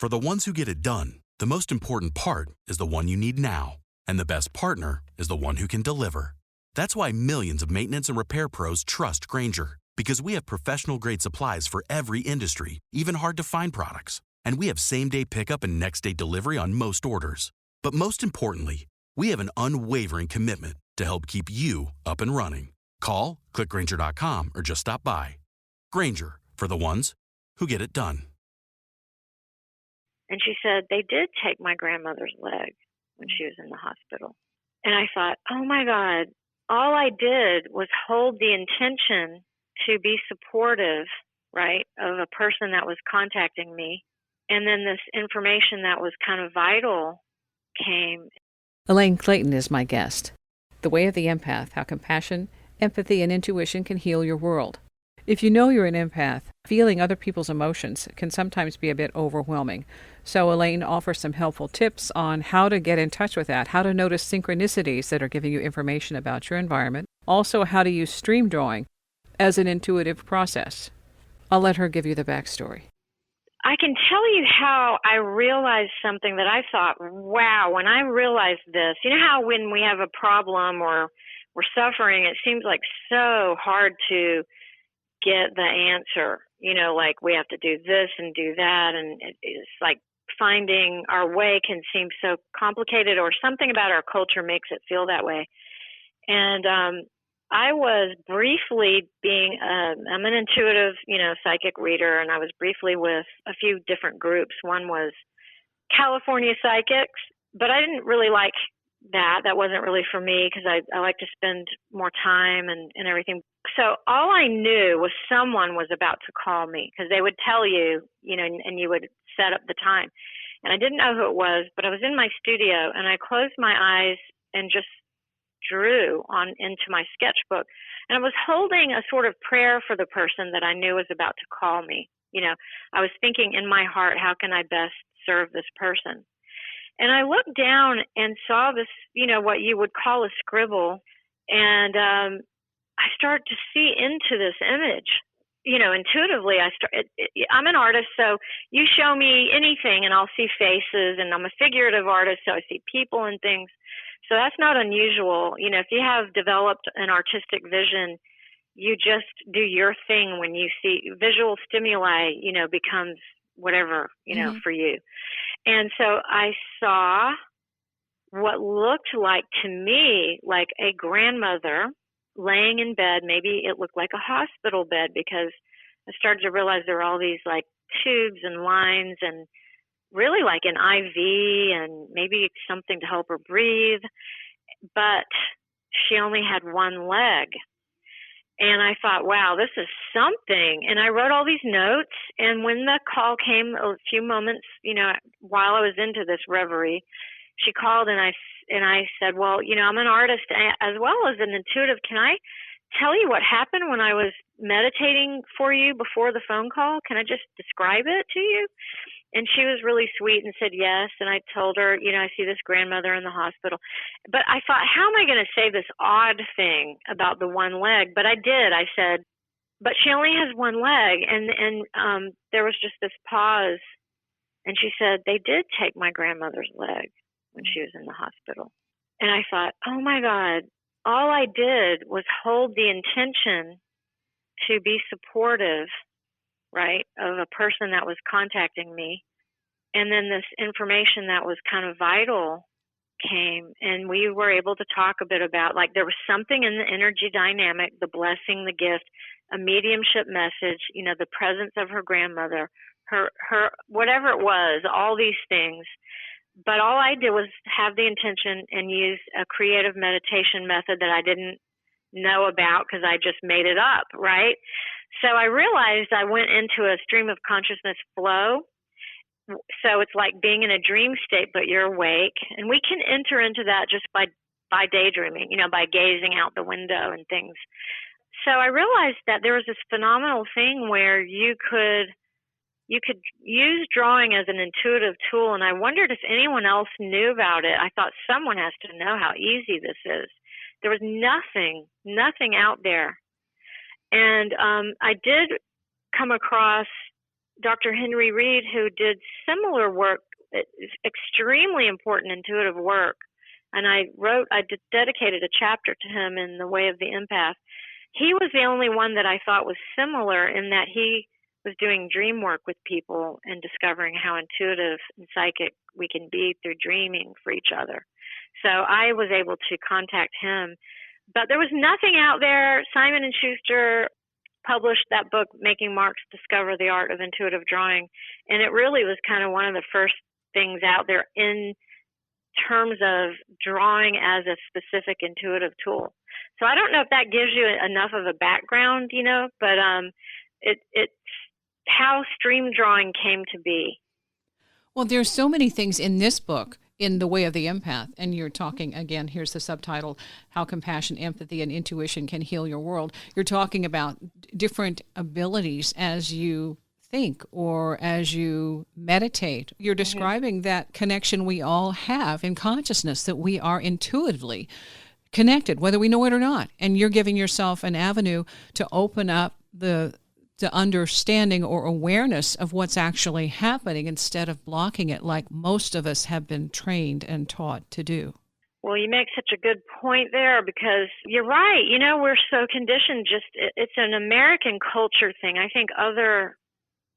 For the ones who get it done, the most important part is the one you need now. And the best partner is the one who can deliver. That's why millions of maintenance and repair pros trust Grainger, because we have professional-grade supplies for every industry, even hard-to-find products. And we have same-day pickup and next-day delivery on most orders. But most importantly, we have an unwavering commitment to help keep you up and running. Call, click Grainger.com, or just stop by. Grainger, for the ones who get it done. And she said, they did take my grandmother's leg when she was in the hospital. And I thought, oh my God, all I did was hold the intention to be supportive, right, of a person that was contacting me. And then this information that was kind of vital came. Elaine Clayton is my guest. The Way of the Empath, How Compassion, Empathy, and Intuition Can Heal Your World. If you know you're an empath, feeling other people's emotions can sometimes be a bit overwhelming. So Elaine offers some helpful tips on how to get in touch with that, how to notice synchronicities that are giving you information about your environment, also how to use stream drawing as an intuitive process. I'll let her give you the backstory. I can tell you how I realized something that I thought, wow, when I realized this, you know how when we have a problem or we're suffering, it seems like so hard to get the answer, you know, like we have to do this and do that. And it's like finding our way can seem so complicated, or something about our culture makes it feel that way. And I was briefly I'm an intuitive, psychic reader, and I was briefly with a few different groups. One was California Psychics, but I didn't really like that. That wasn't really for me because I like to spend more time and everything. So all I knew was someone was about to call me, because they would tell you, and you would set up the time. And I didn't know who it was, but I was in my studio and I closed my eyes and just drew on into my sketchbook. And I was holding a sort of prayer for the person that I knew was about to call me. I was thinking in my heart, how can I best serve this person? And I looked down and saw this, what you would call a scribble. And I started to see into this image. Intuitively, I'm an artist, so you show me anything and I'll see faces, and I'm a figurative artist, so I see people and things. So that's not unusual. If you have developed an artistic vision, you just do your thing when you see visual stimuli, becomes whatever, for you. And so I saw what looked like to me like a grandmother laying in bed. Maybe it looked like a hospital bed, because I started to realize there were all these like tubes and lines and really like an IV and maybe something to help her breathe. But she only had one leg. And I thought, wow, this is something. And I wrote all these notes. And when the call came a few moments, while I was into this reverie, she called and I said, well, I'm an artist as well as an intuitive. Can I tell you what happened when I was meditating for you before the phone call? Can I just describe it to you? And she was really sweet and said yes. And I told her, I see this grandmother in the hospital. But I thought, how am I going to say this odd thing about the one leg? But I did. I said, but she only has one leg. And there was just this pause. And she said, they did take my grandmother's leg when she was in the hospital. And I thought, oh my God, all I did was hold the intention to be supportive, right, of a person that was contacting me. And then this information that was kind of vital came, and we were able to talk a bit about, like, there was something in the energy dynamic, the blessing, the gift, a mediumship message, the presence of her grandmother, her whatever it was, all these things. But all I did was have the intention and use a creative meditation method that I didn't know about because I just made it up, right? So I realized I went into a stream of consciousness flow. So it's like being in a dream state, but you're awake. And we can enter into that just by daydreaming, by gazing out the window and things. So I realized that there was this phenomenal thing where you could use drawing as an intuitive tool, and I wondered if anyone else knew about it. I thought someone has to know how easy this is. There was nothing out there. And I did come across Dr. Henry Reed, who did similar work, extremely important intuitive work. And I dedicated a chapter to him in The Way of the Empath. He was the only one that I thought was similar in that he was doing dream work with people and discovering how intuitive and psychic we can be through dreaming for each other. So I was able to contact him. But there was nothing out there. Simon & Schuster published that book, Making Marks Discover the Art of Intuitive Drawing. And it really was kind of one of the first things out there in terms of drawing as a specific intuitive tool. So I don't know if that gives you enough of a background, but it's how stream drawing came to be. Well, there's so many things in this book, in The Way of the Empath, and you're talking, again, here's the subtitle, How Compassion, Empathy, and Intuition Can Heal Your World. You're talking about different abilities as you think or as you meditate. You're describing that connection we all have in consciousness, that we are intuitively connected, whether we know it or not. And you're giving yourself an avenue to open up the understanding or awareness of what's actually happening instead of blocking it like most of us have been trained and taught to do. Well, you make such a good point there because you're right. We're so conditioned. It's an American culture thing. I think other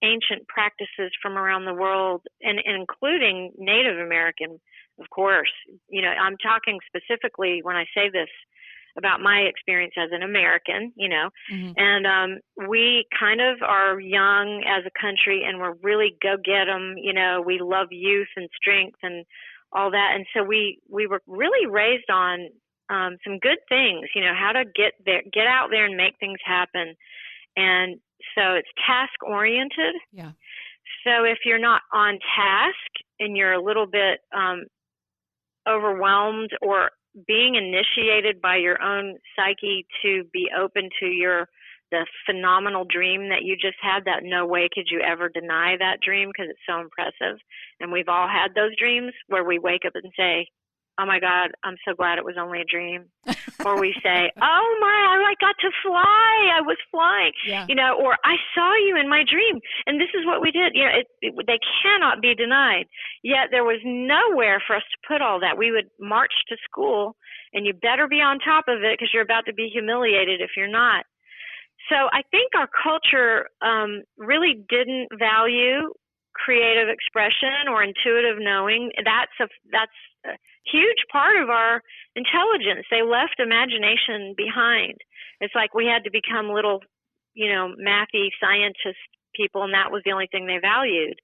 ancient practices from around the world, and including Native American, of course. I'm talking specifically when I say this about my experience as an American, and we kind of are young as a country and we're really go get 'em, we love youth and strength and all that. And so we were really raised on some good things, how to get out there and make things happen. And so it's task oriented. Yeah. So if you're not on task and you're a little bit overwhelmed or being initiated by your own psyche to be open to the phenomenal dream that you just had, that no way could you ever deny that dream because it's so impressive. And we've all had those dreams where we wake up and say, oh my God, I'm so glad it was only a dream. Or we say, oh my, I got to fly. I was flying, or I saw you in my dream and this is what we did. They cannot be denied. Yet there was nowhere for us to put all that. We would march to school and you better be on top of it because you're about to be humiliated if you're not. So I think our culture really didn't value creative expression or intuitive knowing. That's a huge part of our intelligence. They left imagination behind. It's like we had to become little, mathy scientist people, and that was the only thing they valued.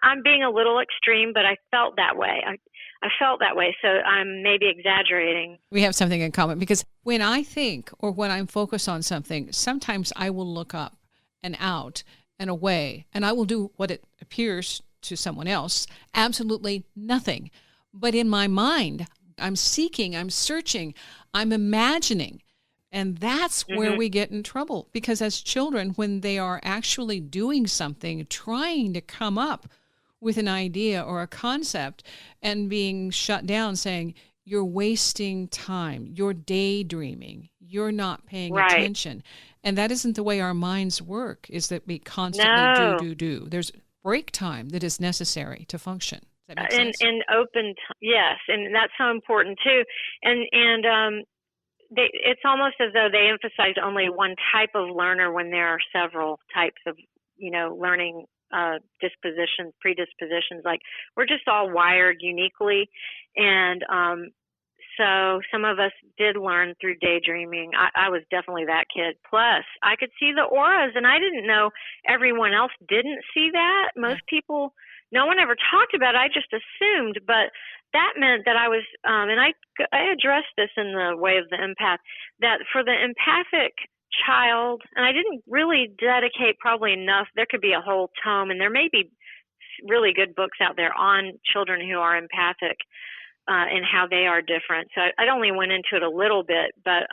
I'm being a little extreme, but I felt that way. I felt that way, so I'm maybe exaggerating. We have something in common because when I think or when I'm focused on something, sometimes I will look up and out and away, and I will do what it appears to someone else, absolutely nothing. But in my mind, I'm seeking, I'm searching, I'm imagining. And that's where we get in trouble. Because as children, when they are actually doing something, trying to come up with an idea or a concept and being shut down saying, you're wasting time, you're daydreaming, you're not paying attention. And that isn't the way our minds work, is that we constantly do. There's break time that is necessary to function. Does that make sense? And open, yes, and that's so important too. And it's almost as though they emphasize only one type of learner when there are several types of, learning predispositions. Like we're just all wired uniquely, and so some of us did learn through daydreaming. I was definitely that kid. Plus, I could see the auras, and I didn't know everyone else didn't see that. Most people, no one ever talked about it. I just assumed, but that meant that I was, and I addressed this in The Way of the Empath, that for the empathic child, and I didn't really dedicate probably enough, there could be a whole tome, and there may be really good books out there on children who are empathic and how they are different. So I only went into it a little bit, but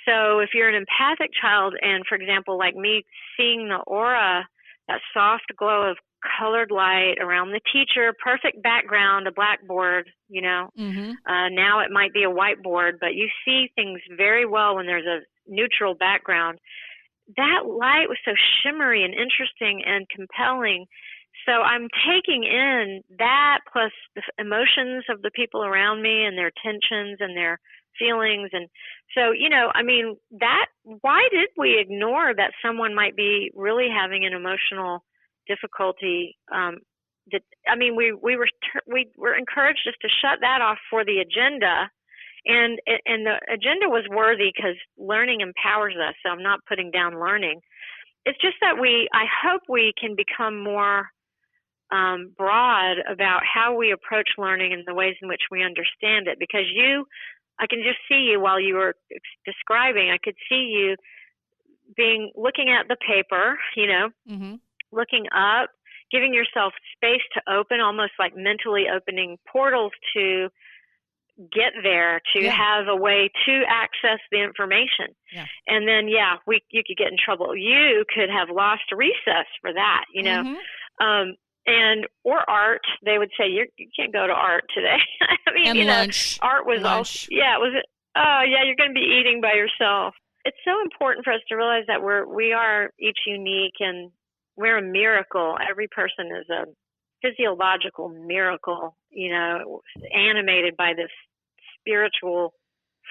so if you're an empathic child, and for example, like me, seeing the aura, that soft glow of colored light around the teacher, perfect background, a blackboard, now it might be a whiteboard, but you see things very well when there's a neutral background. that light was so shimmery and interesting and compelling. So I'm taking in that plus the emotions of the people around me and their tensions and their feelings. And so, I mean, why did we ignore that someone might be really having an emotional difficulty? We were encouraged just to shut that off for the agenda. And the agenda was worthy because learning empowers us. So I'm not putting down learning. It's just that I hope we can become more broad about how we approach learning and the ways in which we understand it. Because I can just see you while you were describing, I could see you looking at the paper, Mm-hmm. looking up, giving yourself space to open, almost like mentally opening portals to get there, to have a way to access the information. Yeah. And then, you could get in trouble. You could have lost recess for that, Mm-hmm. Or art. They would say, you can't go to art today. I mean, And lunch. art was lunch. you're going to be eating by yourself. It's so important for us to realize that we are each unique and we're a miracle. Every person is a physiological miracle, animated by this spiritual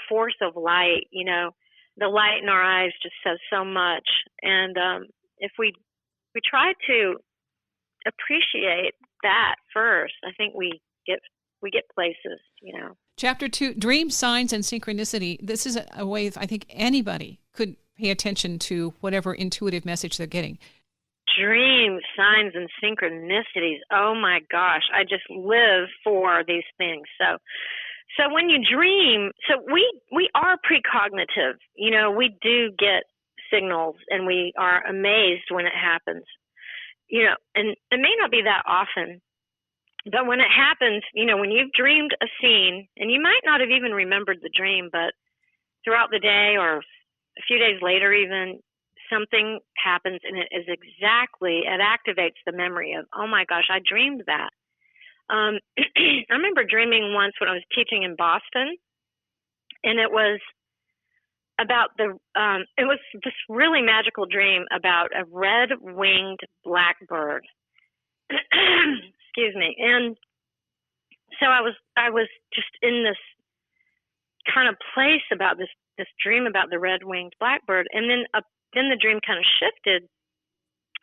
force of light. The light in our eyes just says so much. And if we try to appreciate that first, I think we get places. Chapter 2, Dreams, Signs, and Synchronicity. This is a way I think anybody could pay attention to whatever intuitive message they're getting. Dreams, signs, and synchronicities. Oh my gosh, I just live for these things. So when you dream, so we are precognitive. We do get signals, and we are amazed when it happens. And it may not be that often, but when it happens, when you've dreamed a scene, and you might not have even remembered the dream, but throughout the day or a few days later even, something happens, and it activates the memory of, oh my gosh, I dreamed that. I remember dreaming once when I was teaching in Boston, and it was about it was this really magical dream about a red-winged blackbird. Excuse me. And so I was just in this kind of place about this dream about the red-winged blackbird, and then the dream kind of shifted,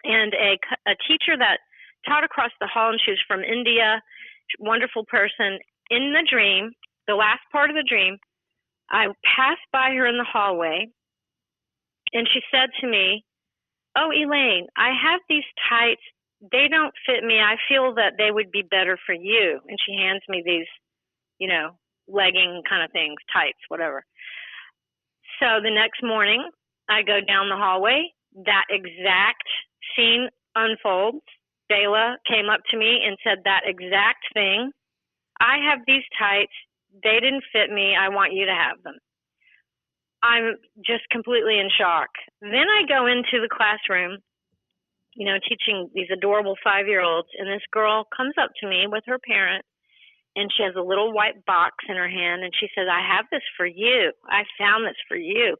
and a teacher that taught across the hall, and she was from India, wonderful person. In the dream, the last part of the dream, I passed by her in the hallway, and she said to me, "Oh, Elaine, I have these tights. They don't fit me. I feel that they would be better for you." And she hands me these, legging kind of things, tights, whatever. So the next morning, I go down the hallway. That exact scene unfolds. Bela came up to me and said that exact thing. "I have these tights. They didn't fit me. I want you to have them." I'm just completely in shock. Then I go into the classroom, teaching these adorable 5-year-olds, and this girl comes up to me with her parent, and she has a little white box in her hand, and she says, "I have this for you. I found this for you."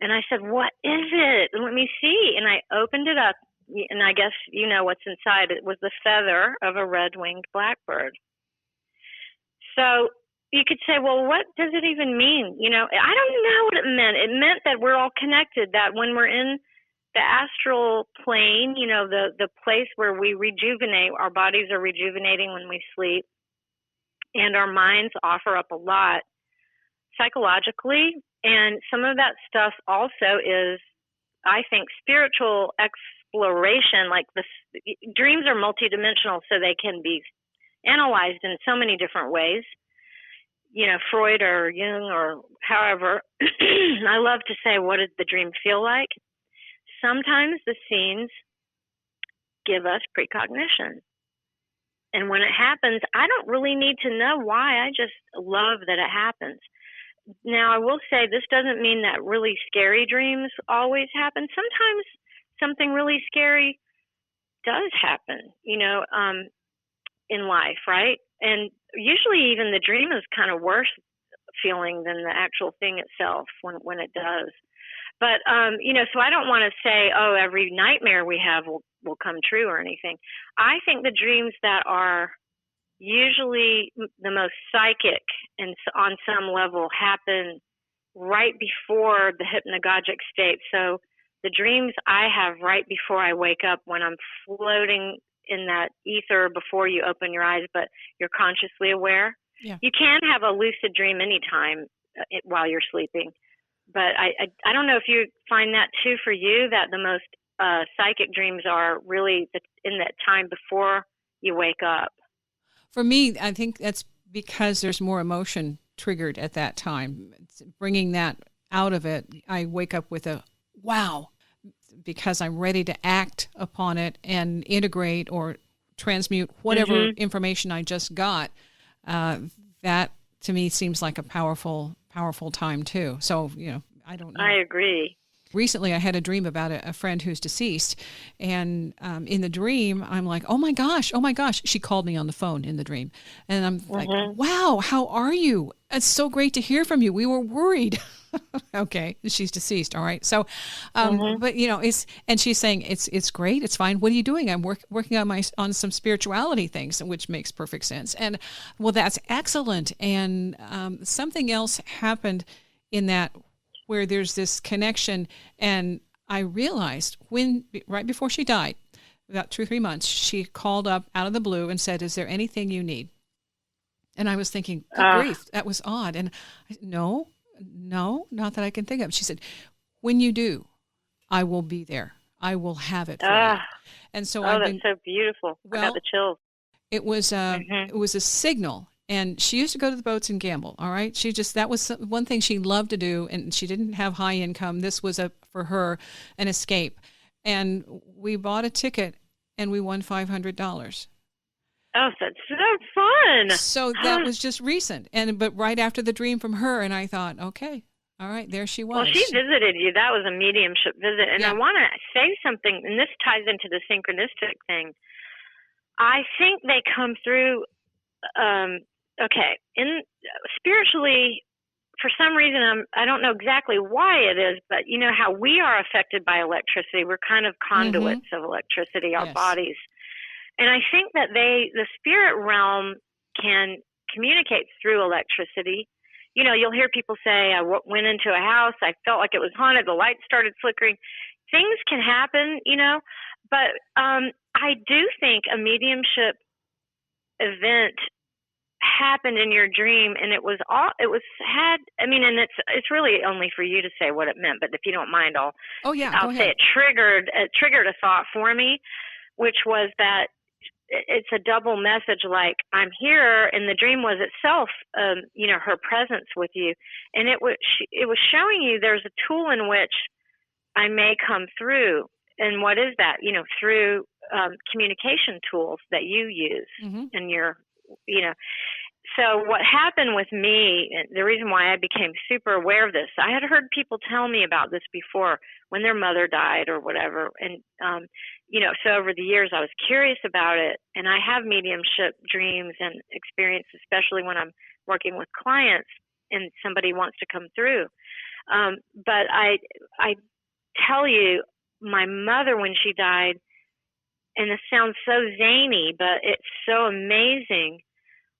And I said, "What is it? Let me see." And I opened it up, and I guess you know what's inside. It was the feather of a red-winged blackbird. So you could say, well, what does it even mean? I don't know what it meant. It meant that we're all connected, that when we're in the astral plane, the place where we rejuvenate, our bodies are rejuvenating when we sleep, and our minds offer up a lot psychologically. And some of that stuff also is, I think, spiritual exploration. Like dreams are multidimensional, so they can be analyzed in so many different ways. Freud or Jung or however. I love to say, what did the dream feel like? Sometimes the scenes give us precognition. And when it happens, I don't really need to know why. I just love that it happens. Now, I will say this doesn't mean that really scary dreams always happen. Sometimes something really scary does happen, in life, right? And usually even the dream is kind of worse feeling than the actual thing itself when it does. But, so I don't want to say, oh, every nightmare we have will come true or anything. I think the dreams that are usually the most psychic and on some level happen right before the hypnagogic state. So the dreams I have right before I wake up, when I'm floating in that ether before you open your eyes, but you're consciously aware. Yeah. You can have a lucid dream anytime while you're sleeping. But I don't know if you find that too for you, that the most psychic dreams are really in that time before you wake up. For me, I think that's because there's more emotion triggered at that time. Bringing that out of it, I wake up with a wow, because I'm ready to act upon it and integrate or transmute whatever information I just got. That to me seems like a powerful time too. So, I don't know. I agree. Recently, I had a dream about a friend who's deceased, and in the dream, I'm like, oh my gosh. She called me on the phone in the dream, and I'm like, wow, how are you? It's so great to hear from you. We were worried. Okay, she's deceased. All right. So, but and she's saying it's great. It's fine. What are you doing? I'm working on some spirituality things, which makes perfect sense. And well, that's excellent. And something else happened in that, where there's this connection, and I realized right before she died, about 2 or 3 months, she called up out of the blue and said, "Is there anything you need?" And I was thinking, good grief, that was odd. And no, not that I can think of. She said, "When you do, I will be there. I will have it for you." And so that's so beautiful. Well, I got the chills. It was a signal. And she used to go to the boats and gamble, all right? That was one thing she loved to do, and she didn't have high income. This was for her, an escape. And we bought a ticket, and we won $500. Oh, that's so fun. So that was just recent. But right after the dream from her, and I thought, okay, all right, there she was. Well, she visited you. That was a mediumship visit. And Yeah. I want to say something, and this ties into the synchronistic thing. I think they come through... spiritually, for some reason, I don't know exactly why it is, but you know how we are affected by electricity. We're kind of conduits of electricity, our bodies. And I think that the spirit realm can communicate through electricity. You'll hear people say, I went into a house, I felt like it was haunted, the lights started flickering. Things can happen, but I do think a mediumship event happened in your dream, and it's really only for you to say what it meant, but if you don't mind, I'll say it triggered a thought for me, which was that it's a double message, like I'm here, and the dream was itself her presence with you, and it was showing you there's a tool in which I may come through. And what is that? Through communication tools that you use in your So what happened with me, the reason why I became super aware of this, I had heard people tell me about this before when their mother died or whatever. And, so over the years I was curious about it, and I have mediumship dreams and experience, especially when I'm working with clients and somebody wants to come through. But I tell you, my mother, when she died, and this sounds so zany, but it's so amazing.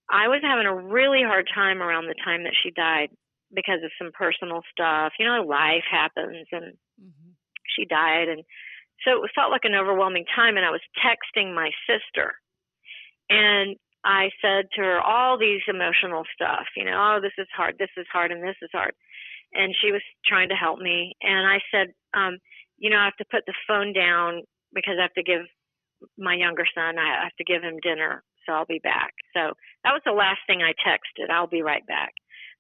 I was having a really hard time around the time that she died because of some personal stuff. Life happens, and she died. And so it felt like an overwhelming time, and I was texting my sister. And I said to her all these emotional stuff, oh, this is hard, and this is hard. And she was trying to help me. And I said, I have to put the phone down because I have to give my younger son, I have to give him dinner, so I'll be back. So that was the last thing I texted. I'll be right back.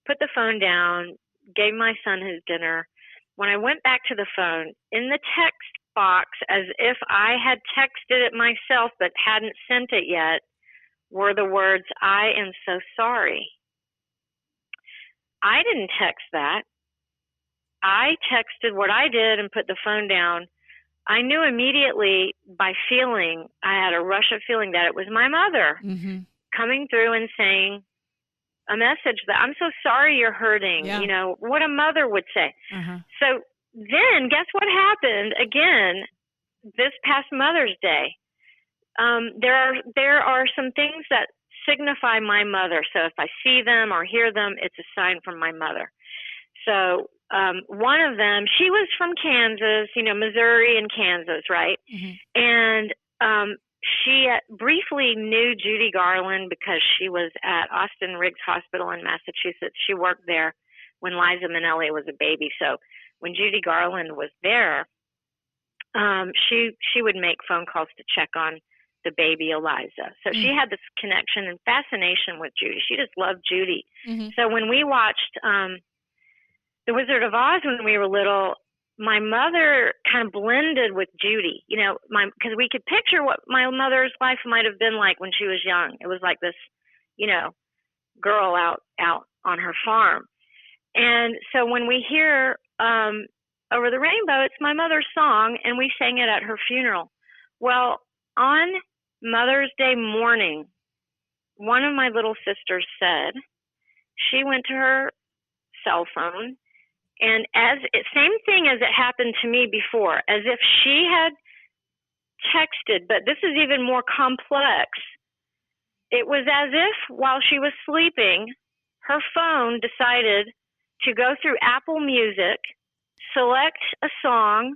Put the phone down, gave my son his dinner. When I went back to the phone, in the text box, as if I had texted it myself but hadn't sent it yet, were the words, "I am so sorry." I didn't text that. I texted what I did and put the phone down. I knew immediately by feeling, I had a rush of feeling that it was my mother coming through and saying a message that I'm so sorry you're hurting, what a mother would say. So then guess what happened again this past Mother's Day? There are some things that signify my mother. So if I see them or hear them, it's a sign from my mother. So one of them, she was from Kansas, Missouri and Kansas, right? And she briefly knew Judy Garland because she was at Austin Riggs Hospital in Massachusetts. She worked there when Liza Minnelli was a baby. So when Judy Garland was there, she would make phone calls to check on the baby Eliza. So she had this connection and fascination with Judy. She just loved Judy. So when we watched The Wizard of Oz when we were little, my mother kind of blended with Judy, because we could picture what my mother's life might have been like when she was young. It was like this, girl out on her farm. And so when we hear Over the Rainbow, it's my mother's song, and we sang it at her funeral. Well, on Mother's Day morning, one of my little sisters said she went to her cell phone, and same thing as it happened to me before, as if she had texted, but this is even more complex. It was as if while she was sleeping, her phone decided to go through Apple Music, select a song,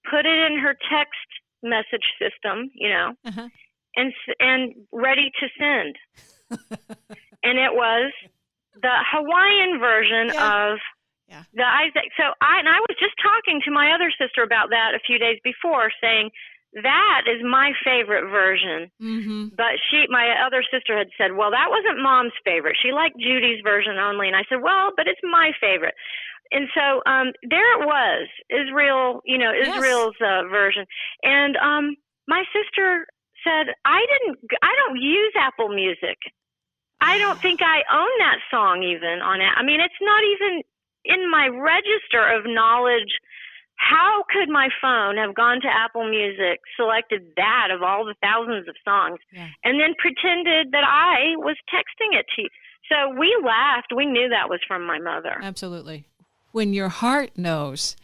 put it in her text message system, and ready to send. And it was the Hawaiian version of the Isaac. So I was just talking to my other sister about that a few days before, saying that is my favorite version. But my other sister had said, well, that wasn't Mom's favorite. She liked Judy's version only. And I said, well, but it's my favorite. And so there it was, Israel's version. And my sister said, I don't use Apple Music. I don't think I own that song even on it. I mean, it's not even in my register of knowledge. How could my phone have gone to Apple Music, selected that of all the thousands of songs, and then pretended that I was texting it to you? So we laughed. We knew that was from my mother. Absolutely. When your heart knows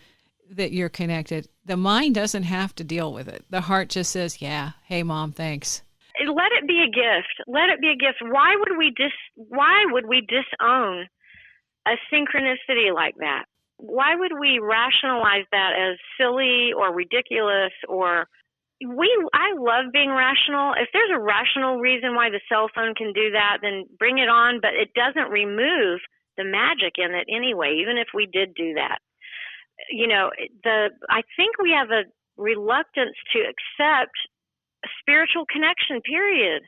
that you're connected, the mind doesn't have to deal with it. The heart just says, hey, Mom, thanks. Let it be a gift. Let it be a gift. Why would we disown a synchronicity like that? Why would we rationalize that as silly or ridiculous? I love being rational. If there's a rational reason why the cell phone can do that, then bring it on, but it doesn't remove the magic in it anyway, even if we did do that. I think we have a reluctance to accept a spiritual connection, period.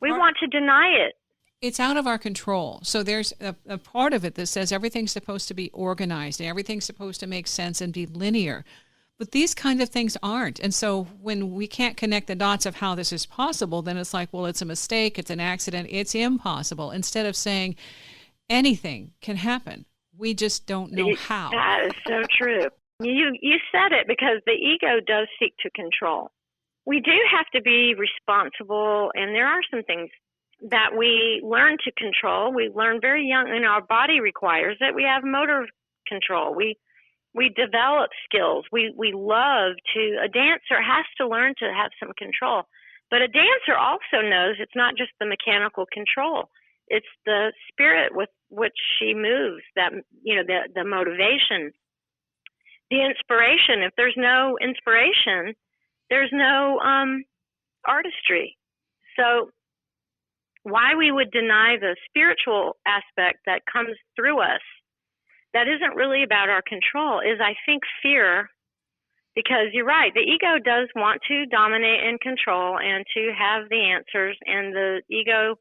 We want to deny it. It's out of our control. So there's a part of it that says everything's supposed to be organized and everything's supposed to make sense and be linear. But these kind of things aren't. And so when we can't connect the dots of how this is possible, then it's like, well, it's a mistake, it's an accident, it's impossible. Instead of saying anything can happen, we just don't know how. That is so true. You said it, because the ego does seek to control. We do have to be responsible, and there are some things that we learn to control. We learn very young, and our body requires it. We have motor control. We develop skills. We love to, a dancer has to learn to have some control. But a dancer also knows it's not just the mechanical control. It's the spirit with which she moves, that, the motivation, the inspiration. If there's no inspiration, there's no artistry. So why we would deny the spiritual aspect that comes through us, that isn't really about our control, is, I think, fear. Because you're right, the ego does want to dominate and control and to have the answers, and the ego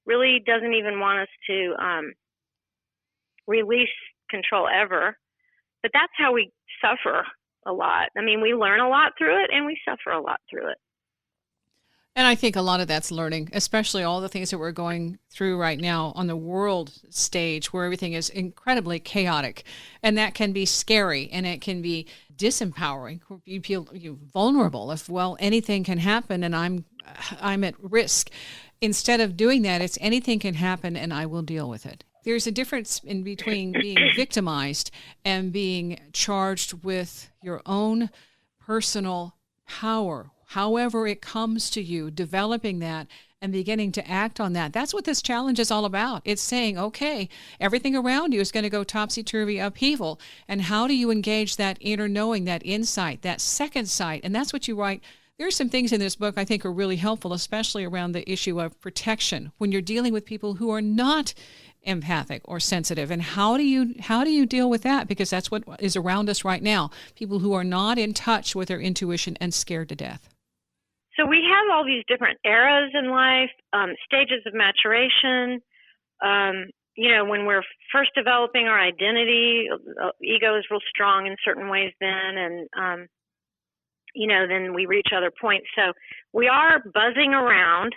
really doesn't even want us to release control ever. But that's how we suffer a lot. I mean, we learn a lot through it, and we suffer a lot through it. And I think a lot of that's learning, especially all the things that we're going through right now on the world stage, where everything is incredibly chaotic. And that can be scary, and it can be disempowering. You feel vulnerable if, anything can happen and I'm at risk. Instead of doing that, it's anything can happen and I will deal with it. there's a difference in between being victimized and being charged with your own personal power, however it comes to you, developing that and beginning to act on that. That's what this challenge is all about. It's saying, okay, everything around you is going to go topsy-turvy upheaval. And how do you engage that inner knowing, that insight, that second sight? And that's what you write. There are some things in this book I think are really helpful, especially around the issue of protection when you're dealing with people who are not empathic or sensitive. And how do you deal with that? Because that's what is around us right now. People who are not in touch with their intuition and scared to death. So we have all these different eras in life, stages of maturation. When we're first developing our identity, ego is real strong in certain ways then, and then we reach other points. So we are buzzing around,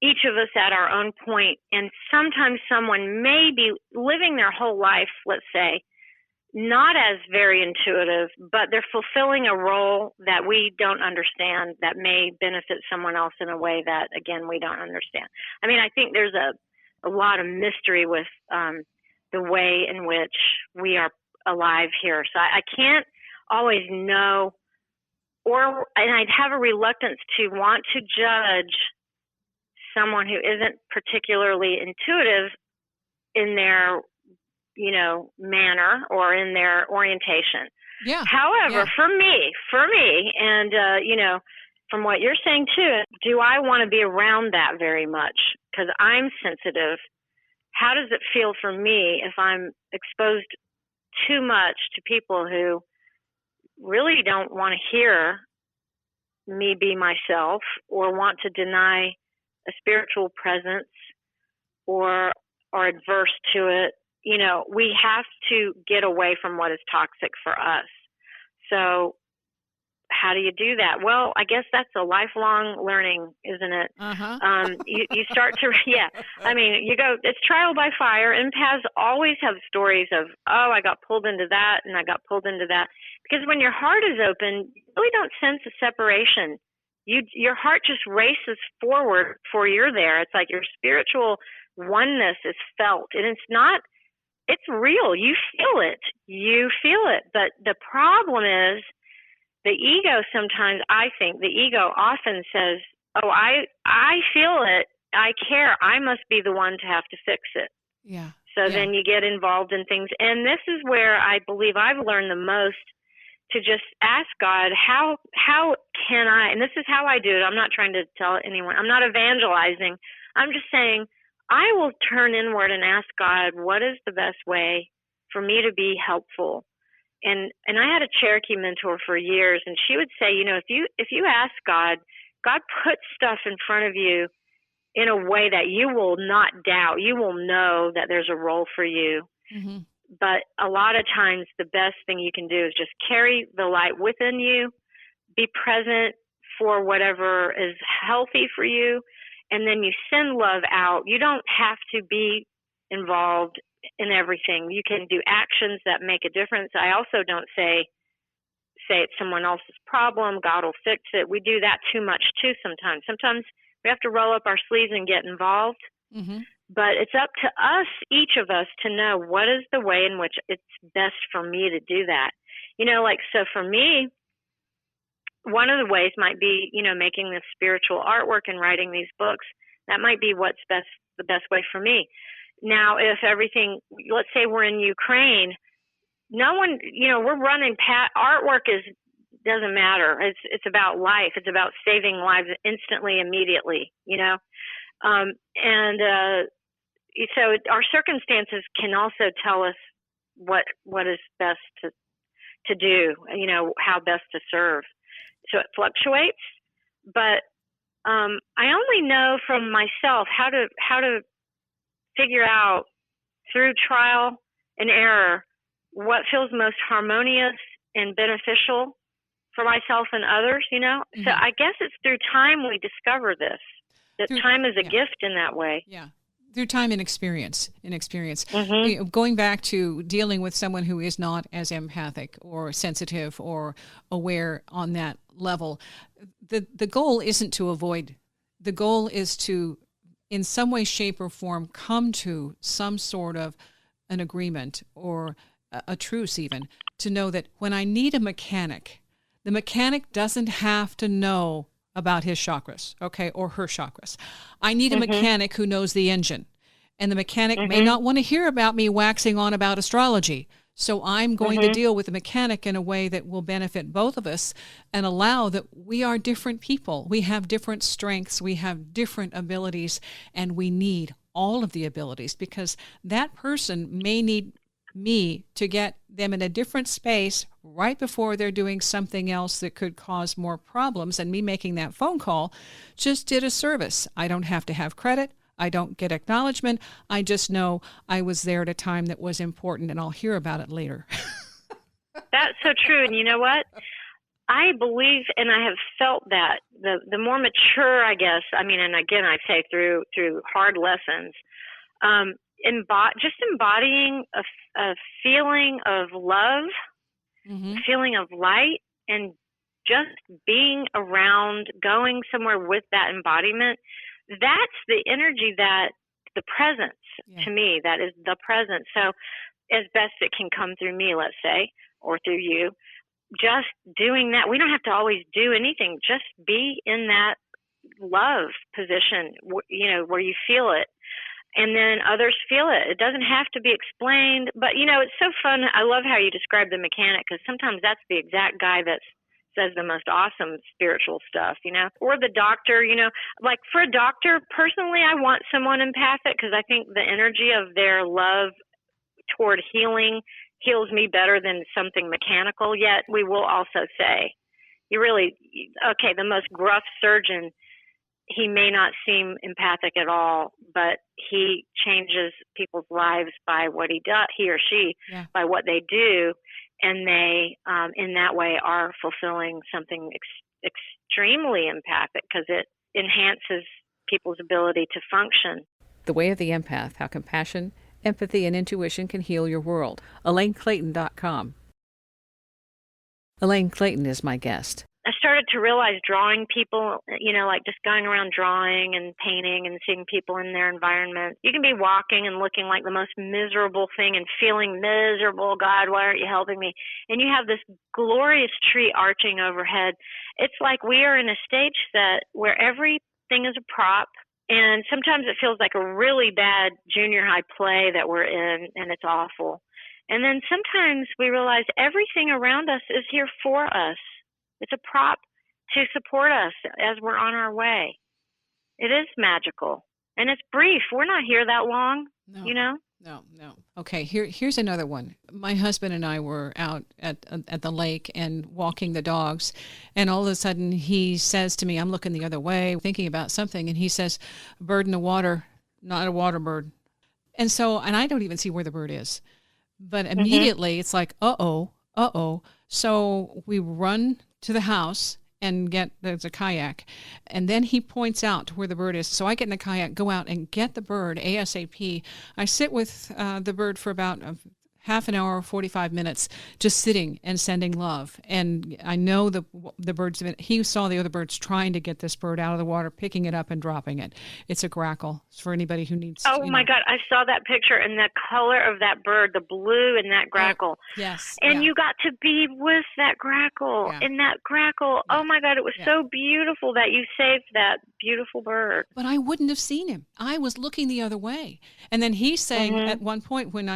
each of us at our own point, and sometimes someone may be living their whole life, let's say, not as very intuitive, but they're fulfilling a role that we don't understand that may benefit someone else in a way that, again, we don't understand. I mean, I think there's a lot of mystery with the way in which we are alive here. So I can't always know, and I'd have a reluctance to want to judge someone who isn't particularly intuitive in their manner or in their orientation. Yeah. However, for me, and, from what you're saying too, do I want to be around that very much? Because I'm sensitive. How does it feel for me if I'm exposed too much to people who really don't want to hear me be myself or want to deny a spiritual presence or are adverse to it? We have to get away from what is toxic for us. So how do you do that? Well, I guess that's a lifelong learning, isn't it? Uh-huh. You start to, it's trial by fire. Empaths always have stories of, I got pulled into that and I got pulled into that. Because when your heart is open, you really don't sense a separation. Your heart just races forward before you're there. It's like your spiritual oneness is felt. And it's real. You feel it. But the problem is the ego sometimes, I think, the ego often says, I feel it. I care. I must be the one to have to fix it. Yeah. So then you get involved in things. And this is where I believe I've learned the most, to just ask God, how can I, and this is how I do it. I'm not trying to tell anyone. I'm not evangelizing. I'm just saying, I will turn inward and ask God, what is the best way for me to be helpful? And I had a Cherokee mentor for years, and she would say, if you ask God puts stuff in front of you in a way that you will not doubt. You will know that there's a role for you. Mm-hmm. But a lot of times the best thing you can do is just carry the light within you, be present for whatever is healthy for you, and then you send love out. You don't have to be involved in everything. You can do actions that make a difference. I also don't say it's someone else's problem, God will fix it. We do that too much too sometimes. Sometimes we have to roll up our sleeves and get involved. Mm-hmm. But it's up to us, each of us, to know what is the way in which it's best for me to do that. So for me, one of the ways might be, making this spiritual artwork and writing these books. That might be what's the best way for me. Now, if everything, let's say we're in Ukraine, no one, we're running artwork doesn't matter. It's about life. It's about saving lives instantly, immediately, so our circumstances can also tell us what is best to do, how best to serve. So it fluctuates, but I only know from myself how to figure out through trial and error what feels most harmonious and beneficial for myself and others, Mm-hmm. So I guess it's through time we discover this, that time is a gift in that way. Yeah. Through time and experience. Mm-hmm. Going back to dealing with someone who is not as empathic or sensitive or aware on that level, the goal isn't to avoid. The goal is to in some way, shape, or form come to some sort of an agreement or a truce even, to know that when I need a mechanic, the mechanic doesn't have to know about his chakras, okay, or her chakras. I need a mechanic who knows the engine. And the mechanic may not want to hear about me waxing on about astrology. So I'm going to deal with the mechanic in a way that will benefit both of us and allow that we are different people. We have different strengths. We have different abilities, and we need all of the abilities, because that person may need me to get them in a different space right before they're doing something else that could cause more problems. And me making that phone call just did a service. I don't have to have credit. I don't get acknowledgement. I just know I was there at a time that was important, and I'll hear about it later. That's so true. And you know what? I believe, and I have felt that the more mature, I guess, I mean, and again, I say through hard lessons, just embodying a feeling of love, a feeling of light, and just being around, going somewhere with that embodiment. That's the energy, that the presence, to me, that is the presence. So as best it can come through me, let's say, or through you, just doing that. We don't have to always do anything. Just be in that love position, where you feel it. And then others feel it. It doesn't have to be explained. But, it's so fun. I love how you describe the mechanic, because sometimes that's the exact guy that says the most awesome spiritual stuff, or the doctor, like for a doctor, personally, I want someone empathic, because I think the energy of their love toward healing heals me better than something mechanical. Yet we will also say, the most gruff surgeon, he may not seem empathic at all, but he changes people's lives by what he does, he or she, by what they do. And they, in that way, are fulfilling something extremely empathic, because it enhances people's ability to function. The Way of the Empath, How Compassion, Empathy, and Intuition Can Heal Your World. ElaineClayton.com. Elaine Clayton is my guest. I started to realize drawing people, like just going around drawing and painting and seeing people in their environment. You can be walking and looking like the most miserable thing and feeling miserable. God, why aren't you helping me? And you have this glorious tree arching overhead. It's like we are in a stage set where everything is a prop. And sometimes it feels like a really bad junior high play that we're in, and it's awful. And then sometimes we realize everything around us is here for us. It's a prop to support us as we're on our way. It is magical, and it's brief. We're not here that long, No. Okay, here's another one. My husband and I were out at the lake and walking the dogs, and all of a sudden he says to me, I'm looking the other way, thinking about something, and he says, "A bird in the water, not a water bird." And I don't even see where the bird is. But immediately it's like, uh-oh. So we run to the house and there's a kayak. And then he points out to where the bird is. So I get in the kayak, go out and get the bird ASAP. I sit with the bird for about half an hour, 45 minutes, just sitting and sending love. And I know the birds, he saw the other birds trying to get this bird out of the water, picking it up and dropping it. It's a grackle. It's for anybody who needs Oh my God, I saw that picture, and the color of that bird, the blue in that grackle. Yes. And you got to be with that grackle, in that grackle. Oh my God, it was so beautiful that you saved that beautiful bird. But I wouldn't have seen him. I was looking the other way. And then he's saying at one point when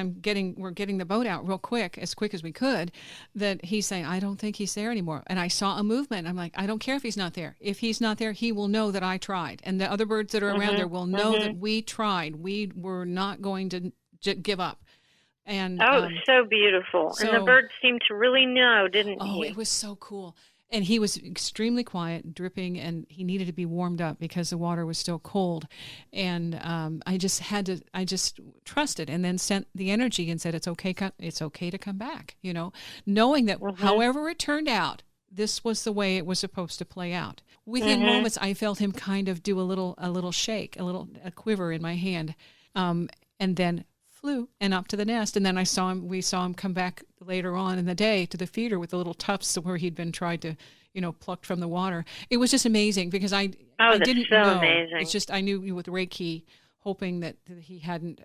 we're getting the boat out real quick as we could, that he's saying, I don't think he's there anymore. And I saw a movement. I'm like, I don't care if he's not there. If he's not there, he will know that I tried. And the other birds that are around there will know that we tried. We were not going to give up. And so beautiful. And the birds seemed to really know, didn't he? Oh, it was so cool. And he was extremely quiet, dripping, and he needed to be warmed up because the water was still cold. And I just trusted, and then sent the energy and said, it's okay to come back, knowing that however it turned out, this was the way it was supposed to play out. Within moments, I felt him kind of do a little shake, a quiver in my hand, and then flew and up to the nest. And then we saw him come back later on in the day to the feeder with the little tufts where he'd been tried to, plucked from the water. It was just amazing because I Oh, I that's didn't so know. amazing. It's just I knew with Reiki, hoping that he hadn't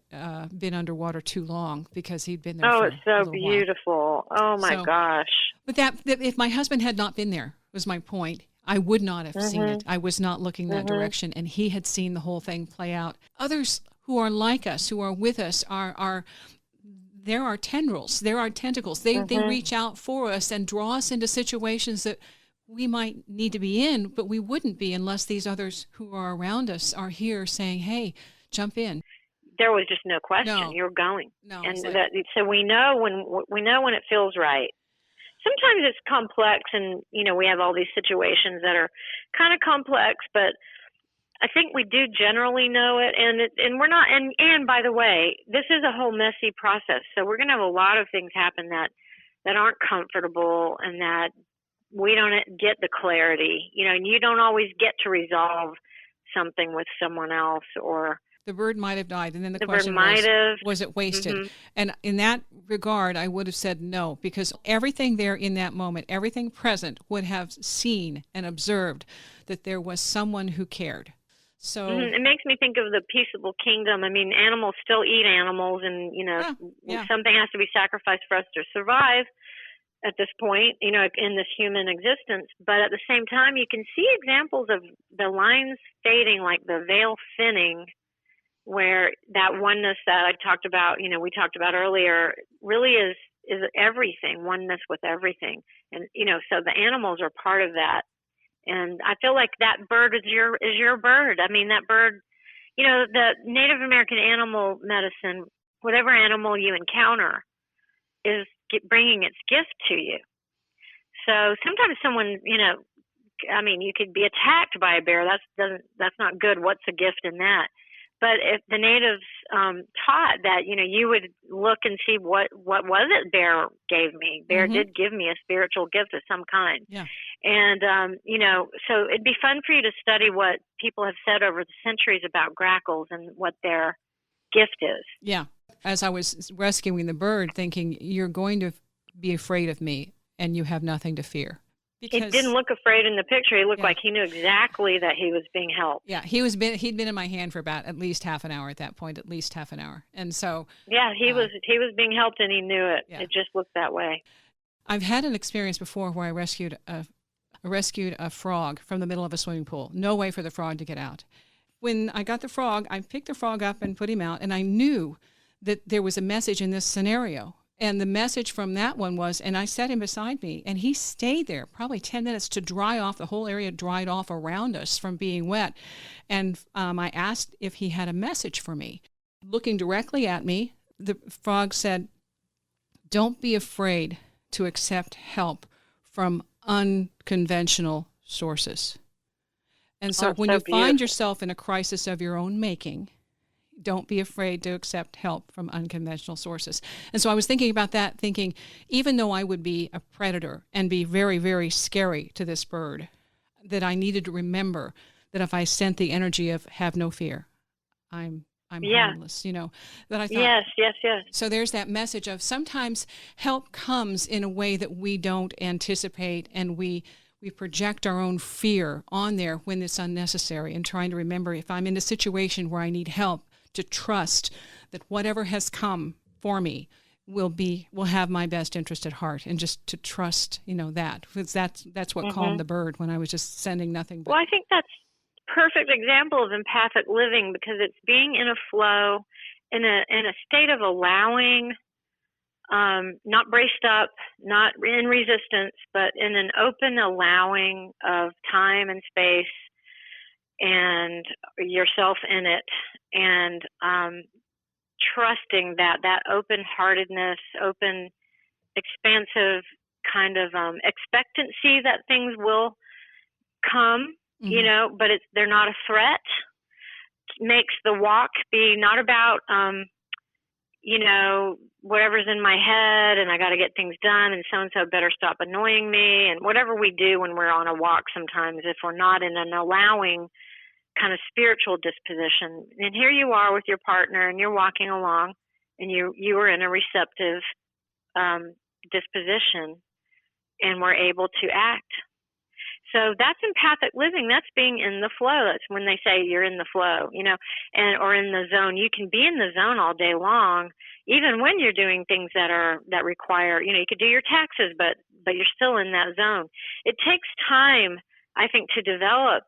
been underwater too long because he'd been there Oh, for it's a so little while. beautiful. Oh, my So, gosh. but that if my husband had not been there, was my point, I would not have seen it. Mm-hmm. I was not looking that Mm-hmm. direction, and he had seen the whole thing play out. Others who are like us, who are with us, are there are tendrils, there are tentacles. They Mm-hmm. reach out for us and draw us into situations that we might need to be in, but we wouldn't be unless these others who are around us are here saying, "Hey, jump in." There was just no question. No, You're going. no, And it's like, so we know when it feels right. Sometimes it's complex, and we have all these situations that are kind of complex, but I think we do generally know it, and we're not. And by the way, this is a whole messy process, so we're going to have a lot of things happen that aren't comfortable, and that we don't get the clarity. And you don't always get to resolve something with someone else, or the bird might have died, and then the the bird question might have. was it wasted? Mm-hmm. And in that regard, I would have said no, because everything there in that moment, everything present would have seen and observed that there was someone who cared. So It makes me think of the peaceable kingdom. I mean, animals still eat animals, and yeah. something has to be sacrificed for us to survive at this point, in this human existence. But at the same time, you can see examples of the lines fading, like the veil thinning, where that oneness that I talked about, we talked about earlier, really is everything, oneness with everything. And, so the animals are part of that. And I feel like that bird is your bird. I mean, that bird, the Native American animal medicine, whatever animal you encounter is bringing its gift to you. So sometimes someone, I mean, you could be attacked by a bear. That's not good. What's a gift in that? But if the natives taught that, you would look and see what was it bear gave me. Bear Mm-hmm. did give me a spiritual gift of some kind. Yeah. And, so it'd be fun for you to study what people have said over the centuries about grackles and what their gift is. Yeah. As I was rescuing the bird, thinking, you're going to be afraid of me and you have nothing to fear. He didn't look afraid in the picture. He looked Yeah. like he knew exactly that he was being helped. Yeah, he'd been in my hand for about at least half an hour at that point, And so yeah, he was being helped, and he knew it. Yeah. It just looked that way. I've had an experience before where I rescued a frog from the middle of a swimming pool. No way for the frog to get out. When I got the frog, I picked the frog up and put him out, and I knew that there was a message in this scenario. And the message from that one was, and I set him beside me, and he stayed there probably 10 minutes to dry off. The whole area dried off around us from being wet. And I asked if he had a message for me. Looking directly at me, the frog said, "Don't be afraid to accept help from unconventional sources." And so when you find yourself in a crisis of your own making, don't be afraid to accept help from unconventional sources. And so I was thinking about that, thinking, even though I would be a predator and be very, very scary to this bird, that I needed to remember that if I sent the energy of have no fear, I'm harmless, that I thought. Yes. So there's that message of sometimes help comes in a way that we don't anticipate, and we project our own fear on there when it's unnecessary, and trying to remember, if I'm in a situation where I need help, to trust that whatever has come for me will have my best interest at heart, and just to trust, that, because that's what calmed the bird when I was just sending nothing but. Well, I think that's a perfect example of empathic living, because it's being in a flow, in a state of allowing, not braced up, not in resistance, but in an open allowing of time and space and yourself in it, and trusting that open-heartedness, open, expansive kind of expectancy that things will come, but they're not a threat. Makes the walk be not about whatever's in my head and I got to get things done, and so-and-so better stop annoying me, and whatever we do when we're on a walk sometimes, if we're not in an allowing kind of spiritual disposition. And here you are with your partner, and you're walking along, and you are in a receptive disposition, and we're able to act. So that's empathic living. That's being in the flow. That's when they say you're in the flow, or in the zone. You can be in the zone all day long, even when you're doing things that require, you could do your taxes, but you're still in that zone. It takes time, I think, to develop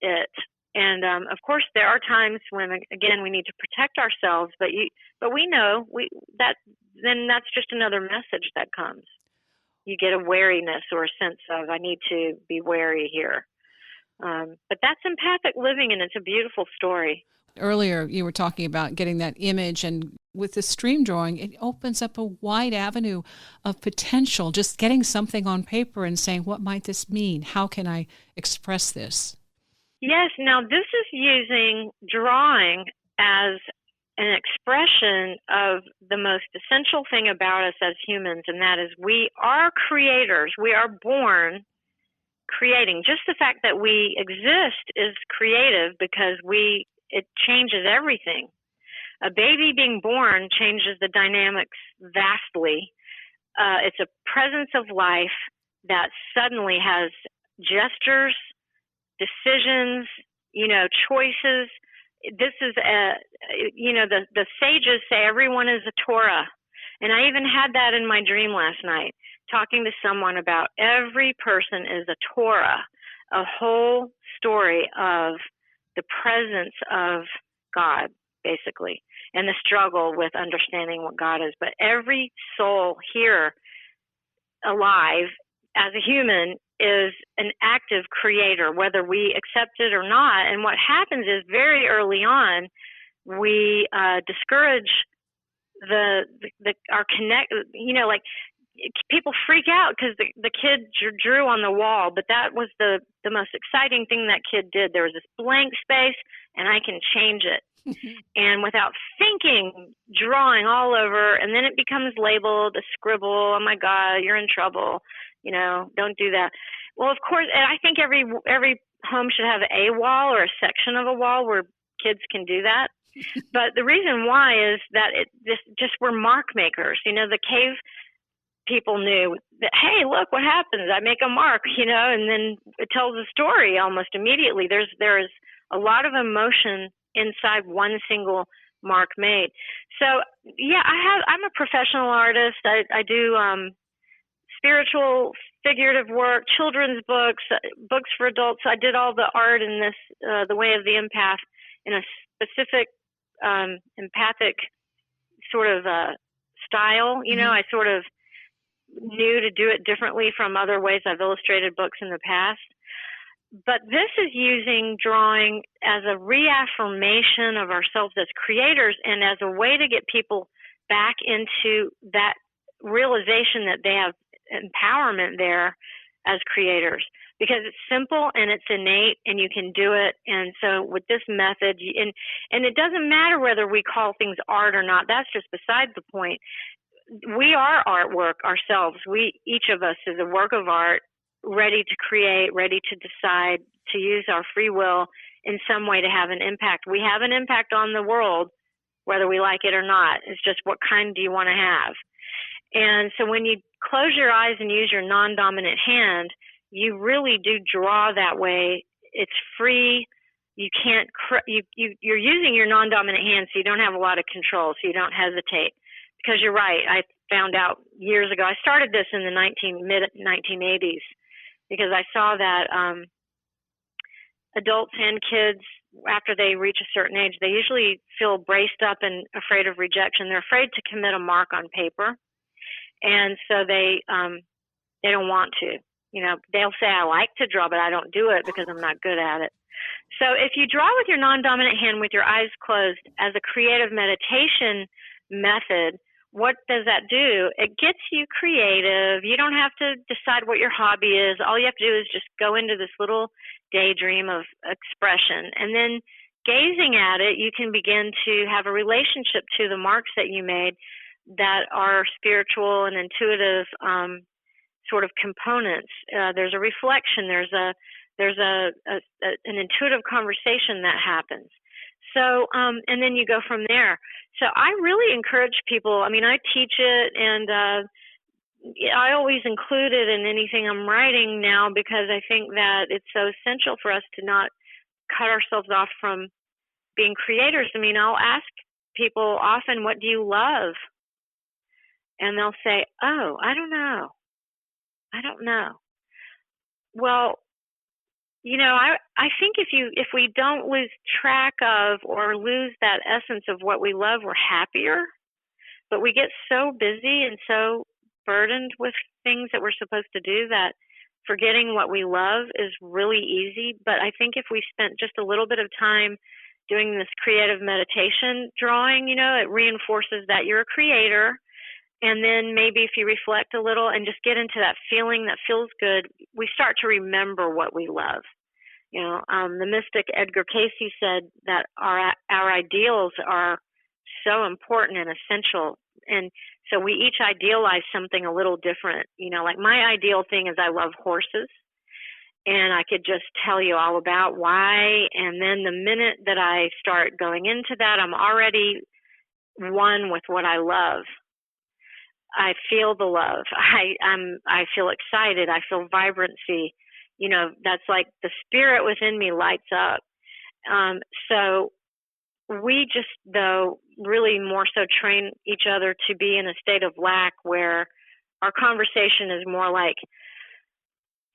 it. And of course, there are times when, again, we need to protect ourselves. But we know then that's just another message that comes. You get a wariness or a sense of, I need to be wary here. But that's empathic living, and it's a beautiful story. Earlier, you were talking about getting that image, and with the stream drawing, it opens up a wide avenue of potential, just getting something on paper and saying, what might this mean? How can I express this? Yes. Now, this is using drawing as an expression of the most essential thing about us as humans, and that is we are creators. We are born creating. Just the fact that we exist is creative because it changes everything. A baby being born changes the dynamics vastly. It's a presence of life that suddenly has gestures, decisions, choices. This is the sages say everyone is a Torah. And I even had that in my dream last night, talking to someone about every person is a Torah, a whole story of the presence of God, basically, and the struggle with understanding what God is. But every soul here alive as a human is an active creator, whether we accept it or not. And what happens is very early on, we discourage our connect. Like people freak out because the kid drew on the wall, but that was the most exciting thing that kid did. There was this blank space, and I can change it. And without thinking, drawing all over, and then it becomes labeled a scribble. Oh my God, you're in trouble. Don't do that. Well, of course, and I think every home should have a wall or a section of a wall where kids can do that. But the reason why is that we're mark makers. The cave people knew that, hey, look what happens. I make a mark, and then it tells a story almost immediately. There is a lot of emotion inside one single mark made. So yeah, I'm a professional artist. I do spiritual, figurative work, children's books, books for adults. I did all the art in this, The Way of the Empath, in a specific empathic sort of style. I sort of knew to do it differently from other ways I've illustrated books in the past. But this is using drawing as a reaffirmation of ourselves as creators and as a way to get people back into that realization that they have empowerment there as creators, because it's simple and it's innate and you can do it. And so with this method, and it doesn't matter whether we call things art or not, that's just beside the point. We are artwork ourselves. Each of us is a work of art, ready to create, ready to decide to use our free will in some way to have an impact. We have an impact on the world, whether we like it or not. It's just what kind do you want to have? And so when you close your eyes and use your non-dominant hand, you really do draw that way. It's free. You can't, you're using your non-dominant hand, so you don't have a lot of control, so you don't hesitate. Because you're right, I found out years ago, I started this in the mid-1980s, because I saw that adults and kids, after they reach a certain age, they usually feel braced up and afraid of rejection. They're afraid to commit a mark on paper. And so they don't want to. They'll say, I like to draw, but I don't do it because I'm not good at it. So if you draw with your non-dominant hand with your eyes closed as a creative meditation method, what does that do? It gets you creative. You don't have to decide what your hobby is. All you have to do is just go into this little daydream of expression. And then gazing at it, you can begin to have a relationship to the marks that you made that are spiritual and intuitive sort of components. There's a reflection. There's an intuitive conversation that happens. So, and then you go from there. So I really encourage people. I mean, I teach it, and I always include it in anything I'm writing now because I think that it's so essential for us to not cut ourselves off from being creators. I mean, I'll ask people often, what do you love? And they'll say, oh, I don't know. I don't know. Well, I think if we don't lose track of or lose that essence of what we love, we're happier. But we get so busy and so burdened with things that we're supposed to do that forgetting what we love is really easy. But I think if we spent just a little bit of time doing this creative meditation drawing, it reinforces that you're a creator. And then maybe if you reflect a little and just get into that feeling that feels good, we start to remember what we love. The mystic Edgar Cayce said that our ideals are so important and essential. And so we each idealize something a little different. Like my ideal thing is I love horses. And I could just tell you all about why. And then the minute that I start going into that, I'm already one with what I love. I feel the love. I feel excited. I feel vibrancy. That's like the spirit within me lights up. So we just, though, really more so train each other to be in a state of lack where our conversation is more like,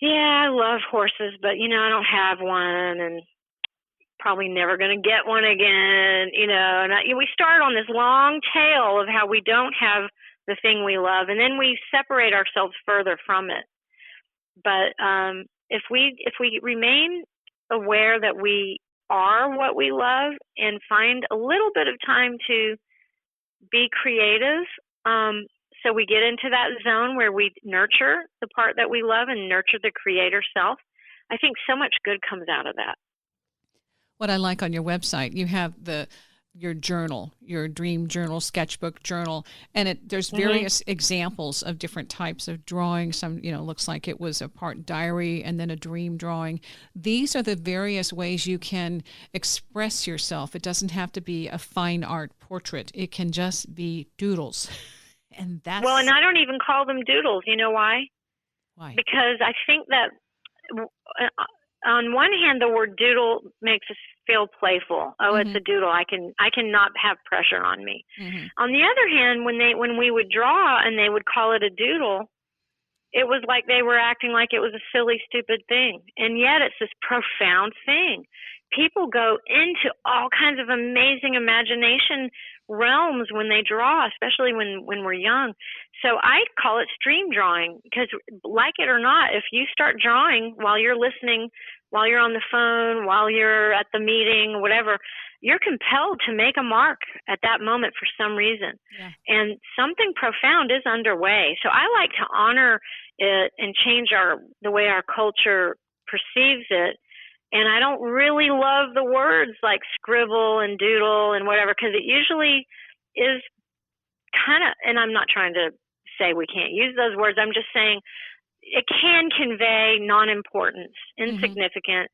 yeah, I love horses, but, I don't have one and probably never going to get one again, and we start on this long tail of how we don't have the thing we love, and then we separate ourselves further from it. But if we remain aware that we are what we love and find a little bit of time to be creative, so we get into that zone where we nurture the part that we love and nurture the creator self, I think so much good comes out of that. What I like on your website, you have your journal, your dream journal, sketchbook journal, and there's various examples of different types of drawing. Some, looks like it was a part diary and then a dream drawing. These are the various ways you can express yourself. It doesn't have to be a fine art portrait. It can just be doodles. And that's... Well, and I don't even call them doodles. You know why? Why? Because I think that on one hand, the word doodle makes us feel playful. Oh, it's a doodle. I can not have pressure on me. On the other hand, when we would draw and they would call it a doodle, it was like they were acting like it was a silly, stupid thing. And yet it's this profound thing. People go into all kinds of amazing imagination realms when they draw, especially when we're young. So I call it stream drawing because, like it or not, if you start drawing while you're listening, while you're on the phone, while you're at the meeting, whatever, you're compelled to make a mark at that moment for some reason. Yeah. And something profound is underway. So I like to honor it and change the way our culture perceives it. And I don't really love the words like scribble and doodle and whatever, because it usually is kind of, and I'm not trying to say we can't use those words. I'm just saying it can convey non-importance, insignificant.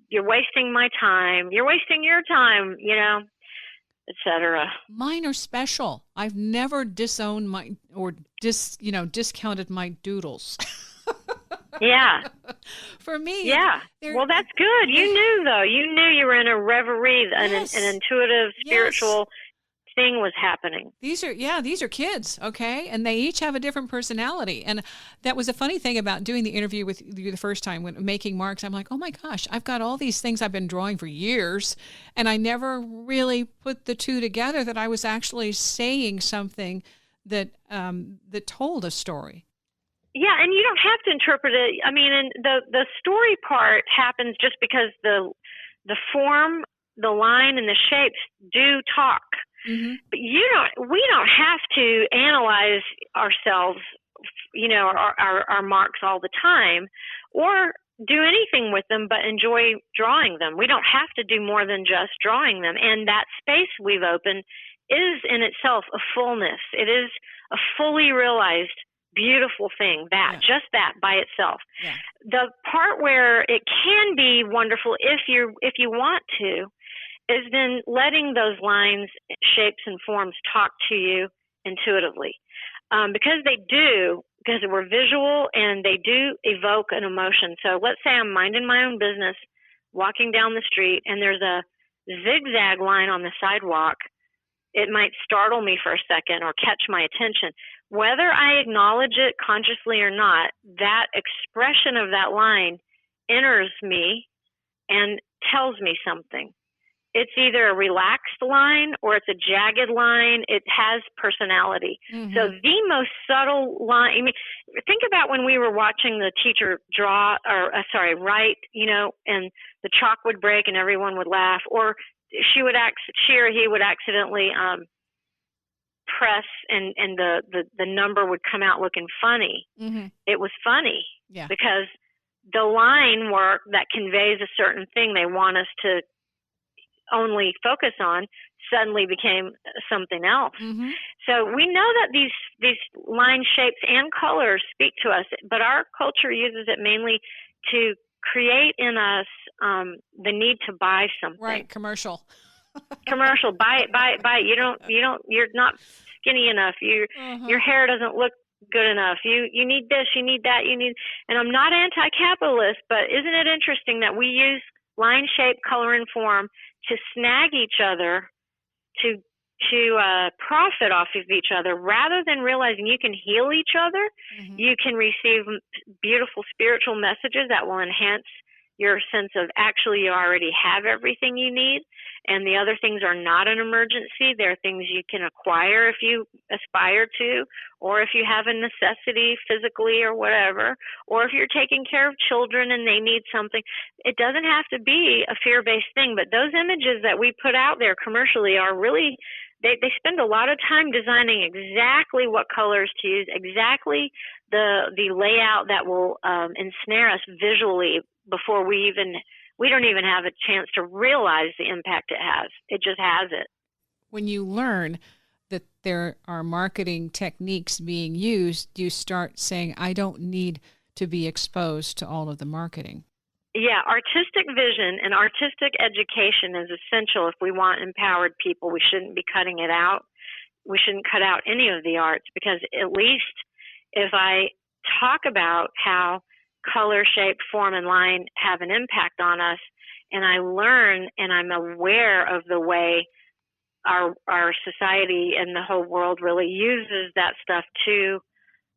You're wasting my time. You're wasting your time, etc. Mine are special. I've never disowned discounted my doodles. Yeah. For me. Yeah. Well, that's good. You knew, though. You knew you were in a reverie, an intuitive, spiritual thing was happening. These are kids, okay? And they each have a different personality. And that was a funny thing about doing the interview with you the first time when making marks. I'm like, oh my gosh, I've got all these things I've been drawing for years, and I never really put the two together that I was actually saying something that told a story. Yeah, and you don't have to interpret it. I mean, and the story part happens just because the form, the line, and the shapes do talk. But we don't have to analyze ourselves, our marks all the time, or do anything with them but enjoy drawing them. We don't have to do more than just drawing them. And that space we've opened is in itself a fullness. It is a fully realized beautiful thing, just that by itself. Yeah. The part where it can be wonderful if you want to is then letting those lines, shapes, and forms talk to you intuitively. Because they do, because we're visual and they do evoke an emotion. So let's say I'm minding my own business, walking down the street, and there's a zigzag line on the sidewalk. It might startle me for a second or catch my attention. Whether I acknowledge it consciously or not, that expression of that line enters me and tells me something. It's either a relaxed line or it's a jagged line. It has personality. Mm-hmm. So the most subtle line, I mean, think about when we were watching the teacher write, and the chalk would break and everyone would laugh, or she or he would accidentally press and the number would come out looking funny. Mm-hmm. It was funny because the line work that conveys a certain thing they want us to only focus on suddenly became something else. Mm-hmm. So we know that these line shapes and colors speak to us, but our culture uses it mainly to create in us the need to buy something. Right, commercial. Buy it. You're not skinny enough. Your hair doesn't look good enough. You need this, you need that, and I'm not anti-capitalist, but isn't it interesting that we use line, shape, color, and form to snag each other, to profit off of each other, rather than realizing you can heal each other. Mm-hmm. You can receive beautiful spiritual messages that will enhance your sense of actually you already have everything you need, and the other things are not an emergency. They're things you can acquire if you aspire to, or if you have a necessity physically or whatever, or if you're taking care of children and they need something. It doesn't have to be a fear-based thing, but those images that we put out there commercially are really, they spend a lot of time designing exactly what colors to use, exactly the layout that will ensnare us visually before we don't even have a chance to realize the impact it has. It just has it. When you learn that there are marketing techniques being used, you start saying, I don't need to be exposed to all of the marketing. Yeah, artistic vision and artistic education is essential if we want empowered people. We shouldn't be cutting it out. We shouldn't cut out any of the arts, because at least if I talk about how color, shape, form, and line have an impact on us, and I learn and I'm aware of the way our society and the whole world really uses that stuff to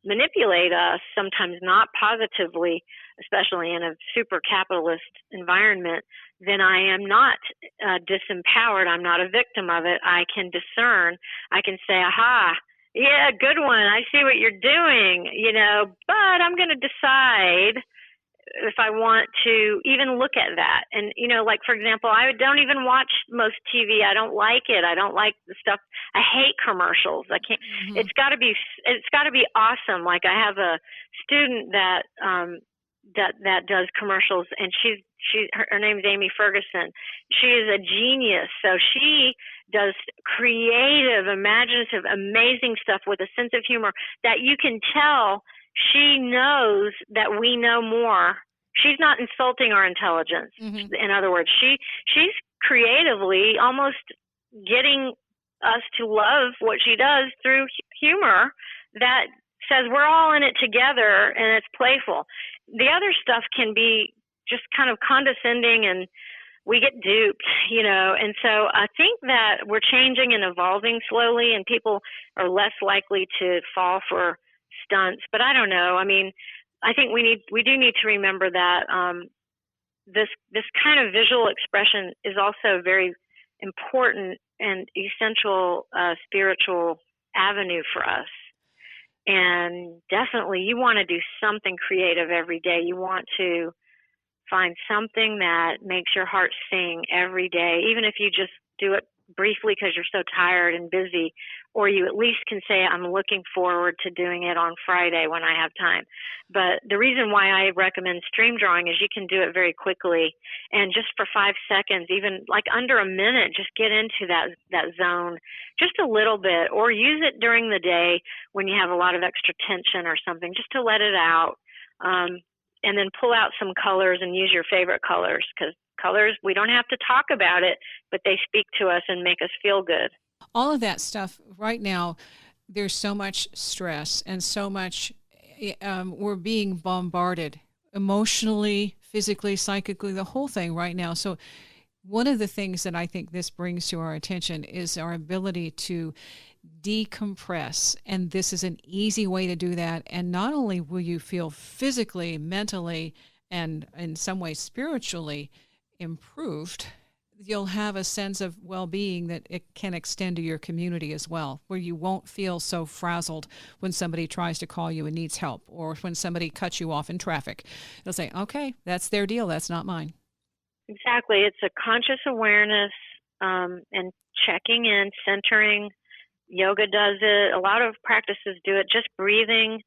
manipulate us, sometimes not positively, especially in a super capitalist environment, then I am not disempowered. I'm not a victim of it. I can discern. I can say, aha, yeah, good one. I see what you're doing, but I'm going to decide if I want to even look at that. And, like, for example, I don't even watch most TV. I don't like it. I don't like the stuff. I hate commercials. I can't, mm-hmm. It's gotta be awesome. Like, I have a student that does commercials, and her name's Amy Ferguson. She is a genius. So she does creative, imaginative, amazing stuff with a sense of humor that you can tell she knows that we know more. She's not insulting our intelligence. Mm-hmm. In other words, she's creatively almost getting us to love what she does through humor that says we're all in it together, and it's playful. The other stuff can be just kind of condescending, and we get duped, and so I think that we're changing and evolving slowly, and people are less likely to fall for stunts. But I don't know. I mean, I think we do need to remember that this kind of visual expression is also a very important and essential spiritual avenue for us. And definitely, you want to do something creative every day. You want to find something that makes your heart sing every day, even if you just do it briefly because you're so tired and busy, or you at least can say, I'm looking forward to doing it on Friday when I have time. But the reason why I recommend stream drawing is you can do it very quickly, and just for 5 seconds, even like under a minute, just get into that zone just a little bit, or use it during the day when you have a lot of extra tension or something, just to let it out. And then pull out some colors and use your favorite colors, because colors, we don't have to talk about it, but they speak to us and make us feel good. All of that stuff right now, there's so much stress and so much we're being bombarded emotionally, physically, psychically, the whole thing right now. So one of the things that I think this brings to our attention is our ability to decompress. And this is an easy way to do that. And not only will you feel physically, mentally, and in some ways spiritually improved, you'll have a sense of well-being that it can extend to your community as well, where you won't feel so frazzled when somebody tries to call you and needs help, or when somebody cuts you off in traffic. They'll say, okay, that's their deal, that's not mine. Exactly. It's a conscious awareness and checking in, centering. Yoga does it. A lot of practices do it. Just breathing,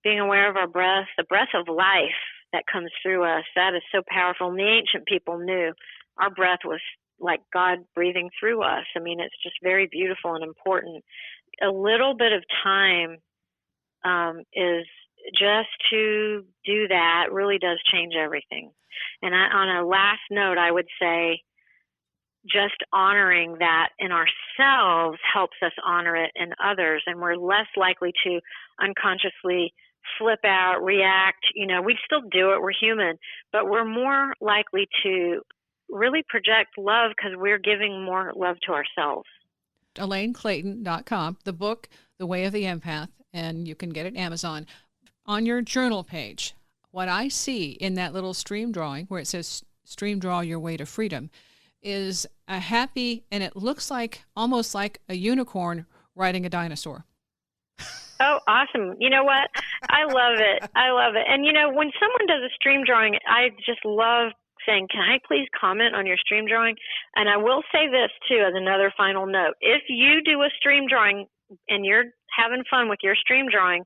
being aware of our breath, the breath of life that comes through us. That is so powerful. And the ancient people knew our breath was like God breathing through us. I mean, it's just very beautiful and important. A little bit of time is just to do that really does change everything. And on a last note, I would say just honoring that in ourselves helps us honor it in others, and we're less likely to unconsciously flip out, react. You know, we still do it. We're human, but we're more likely to really project love because we're giving more love to ourselves. ElaineClayton.com, the book, The Way of the Empath, and you can get it at Amazon. On your journal page, what I see in that little stream drawing where it says stream draw your way to freedom is a happy, and it looks like almost like a unicorn riding a dinosaur. Oh, awesome. You know what? I love it. I love it. And, you know, when someone does a stream drawing, I just love saying, can I please comment on your stream drawing? And I will say this, too, as another final note. If you do a stream drawing and you're having fun with your stream drawing,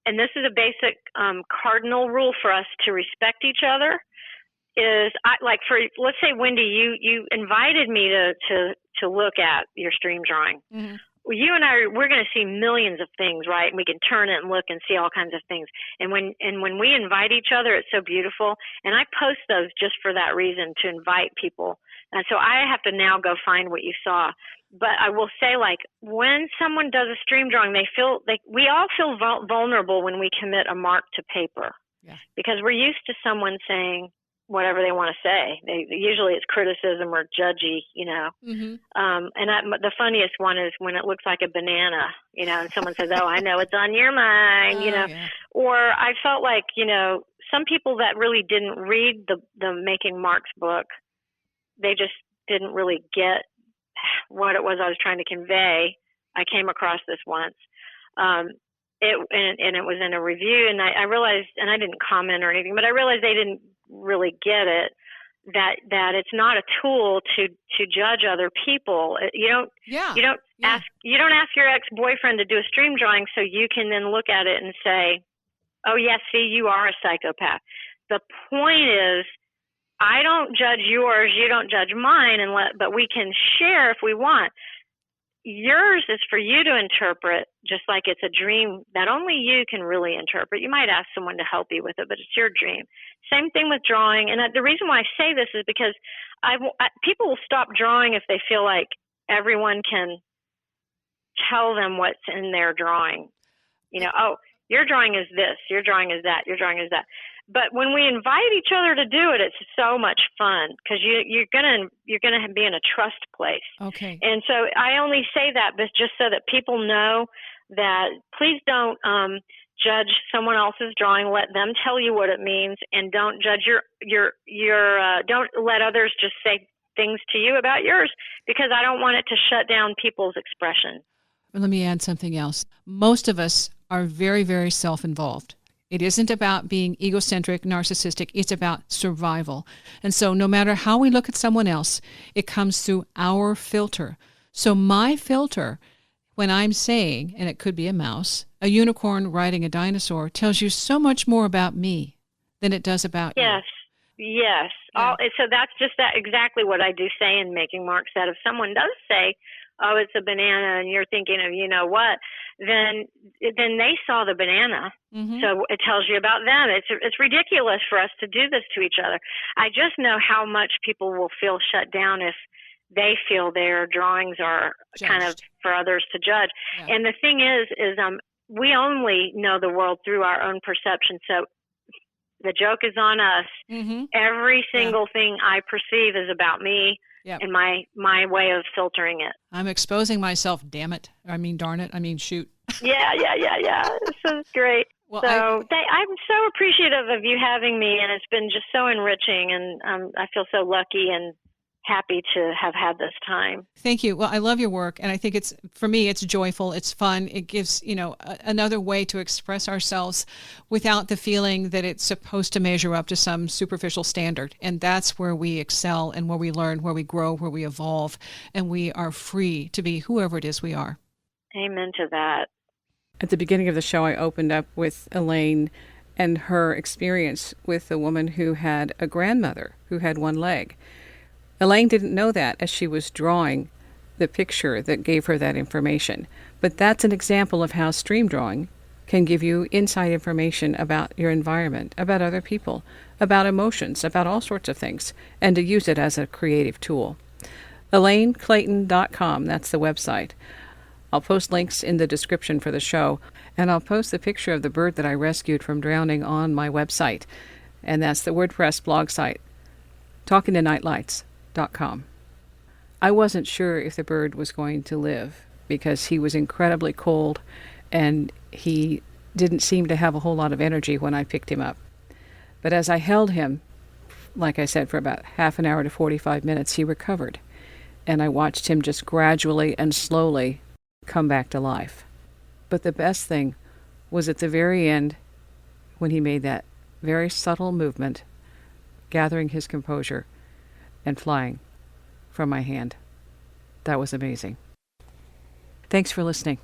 and this is a basic cardinal rule for us to respect each other, is let's say, Wendy, you invited me to look at your stream drawing. Mm-hmm. Well, you and we're going to see millions of things, right? And we can turn it and look and see all kinds of things. And when we invite each other, it's so beautiful. And I post those just for that reason, to invite people. And so I have to now go find what you saw. But I will say, like, when someone does a stream drawing, we all feel vulnerable when we commit a mark to paper. Yeah. Because we're used to someone saying whatever they want to say. Usually it's criticism or judgy, you know. Mm-hmm. The funniest one is when it looks like a banana, you know, and someone says, oh, I know it's on your mind, you know. Yeah. Or I felt like, you know, some people that really didn't read the Making Marks book, they just didn't really get what it was I was trying to convey. I came across this once. It was in a review, and I realized, and I didn't comment or anything, but I realized they didn't really get it, that it's not a tool to judge other people. You don't ask your ex-boyfriend to do a stream drawing so you can then look at it and say, oh yes, see, you are a psychopath. The point is, I don't judge yours, you don't judge mine, but we can share if we want. Yours is for you to interpret, just like it's a dream that only you can really interpret. You might ask someone to help you with it, but it's your dream. Same thing with drawing. And the reason why I say this is because people will stop drawing if they feel like everyone can tell them what's in their drawing. You know, oh, your drawing is this, your drawing is that, your drawing is that. But when we invite each other to do it, it's so much fun because you're gonna be in a trust place. Okay. And so I only say that just so that people know that please don't judge someone else's drawing. Let them tell you what it means, and don't judge don't let others just say things to you about yours, because I don't want it to shut down people's expression. Let me add something else. Most of us are very, very self-involved. It isn't about being egocentric, narcissistic. It's about survival. And so no matter how we look at someone else, it comes through our filter. So my filter, when I'm saying, and it could be a mouse, a unicorn riding a dinosaur, tells you so much more about me than it does about you. Yes. Yes. Yeah. So that's just exactly what I do say in Making Marks, that if someone does say, oh, it's a banana, and you're thinking of, you know what, then they saw the banana. Mm-hmm. So it tells you about them. It's ridiculous for us to do this to each other. I just know how much people will feel shut down if they feel their drawings are judged, kind of for others to judge. Yeah. And the thing is we only know the world through our own perception. So the joke is on us. Mm-hmm. Every single thing I perceive is about me and my way of filtering it. I'm exposing myself, damn it. Darn it. Shoot. Yeah. This is great. Well, I'm so appreciative of you having me, and it's been just so enriching, and I feel so lucky and happy to have had this time. Thank you. Well, I love your work, and I think for me, it's joyful, it's fun. It gives, another way to express ourselves without the feeling that it's supposed to measure up to some superficial standard. And that's where we excel and where we learn, where we grow, where we evolve, and we are free to be whoever it is we are. Amen to that. At the beginning of the show, I opened up with Elaine and her experience with a woman who had a grandmother who had one leg. Elaine didn't know that as she was drawing the picture that gave her that information. But that's an example of how stream drawing can give you inside information about your environment, about other people, about emotions, about all sorts of things, and to use it as a creative tool. ElaineClayton.com, that's the website. I'll post links in the description for the show, and I'll post the picture of the bird that I rescued from drowning on my website, and that's the WordPress blog site, talkingtonightlights.com. I wasn't sure if the bird was going to live because he was incredibly cold and he didn't seem to have a whole lot of energy when I picked him up. But as I held him, like I said, for about half an hour to 45 minutes, he recovered. And I watched him just gradually and slowly come back to life. But the best thing was at the very end when he made that very subtle movement, gathering his composure and flying from my hand. That was amazing. Thanks for listening.